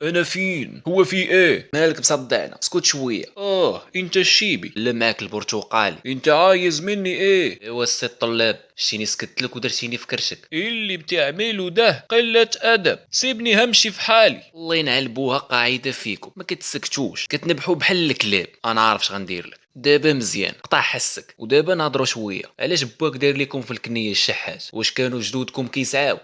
انا فين؟ هو في ايه؟ مالك مصدعنا؟ اسكت شويه. انت الشيبي اللي معاك البرتقالي. انت عايز مني ايه؟ ايوا السي الطلاب، شتيني سكت لك ودرتيني في كرشك. اللي بتعمله ده قله ادب، سيبني همشي في حالي. الله ينعلبوها قاعده فيكم، ما كتسكتوش، كتنبحوا بحال الكلاب. انا عارف اش غندير لك دابا. مزيان قطع حسك، ودابا نهضروا شويه. علاش باك داير لكم في الكنيه الشحات؟ واش كانوا جدودكم كيسعاو؟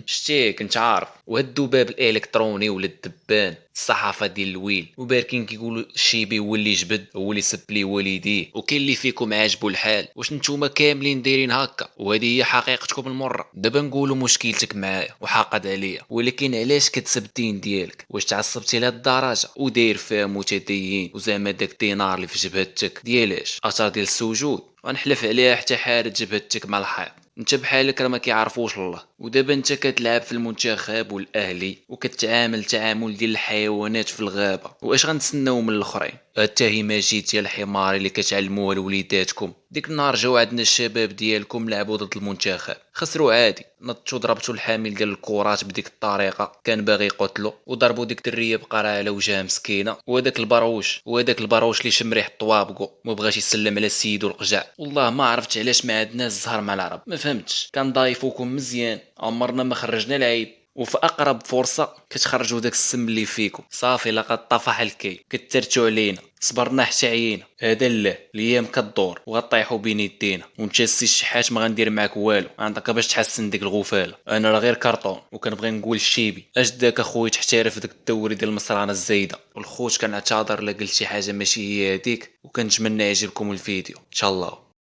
شتي كنت عارف. وهاد الذباب الالكتروني ولا الدبان، الصحافه ديال الويل، وباركين كيقولوا الشيبي هو اللي جبد، هو اللي سب لي والديه، وكاين اللي فيكم عاجبو الحال. واش نتوما كاملين دايرين هكا؟ وهذه هي حقيقتكم المره. دابا نقولوا مشكلتك معايا وحاقد عليا، ولكن علاش كتسب الدين ديالك؟ واش تعصبتي لهاد الدرجه وداير فيها متدين؟ وزعما داك الدينار اللي في جبهتك ديالاش اثر ديال السجود؟ غنحلف عليها حتى حارت جبهتك مع الحيط. انت بحالك راه ما كيعرفوش الله. ودابا انت كتلعب في المنتخب والاهلي وكتعامل تعامل ديال الحيوانات في الغابه. واش غنتسناو من الاخرين؟ حتى ما جيت يا الحمار اللي كتعلموها لوليداتكم. ديك النهار جاو عندنا الشباب ديالكم لعبوا ضد المنتخب، خسروا عادي. نطشوا ضربتوا الحامل ديال الكرات بديك الطريقه، كان باغي يقتلو، وضربوا ديك الدريه بقرا على وجهها مسكينه. وهداك البروش اللي شم ريح الطوابقو ما بغاش يسلم على سيدو القجع. والله ما عرفت علاش ما عندناش الزهر مع العرب، ما فهمتش. كان ضايفوكم مزيان، عمرنا ما خرجنا العيب، وفي اقرب فرصه كتخرجوا داك السم اللي فيكم. صافي لقد طفح الكي، كترتو علينا، صبرنا حتى عيينا. هذا لا، الايام كدور وغطيحوا بين يدينا. وانت السي الشحات ما غندير معاك والو، عندك باش تحسن ديك الغفاله. انا راه غير كرتون، وكنبغي نقول الشيبي اش داك اخويا تحترف داك الدوري ديال المصرانه الزايده. والخوت كنعتذر لا قلت شي حاجه ماشي هي هذيك، وكنتمنى يعجبكم الفيديو ان شاء الله.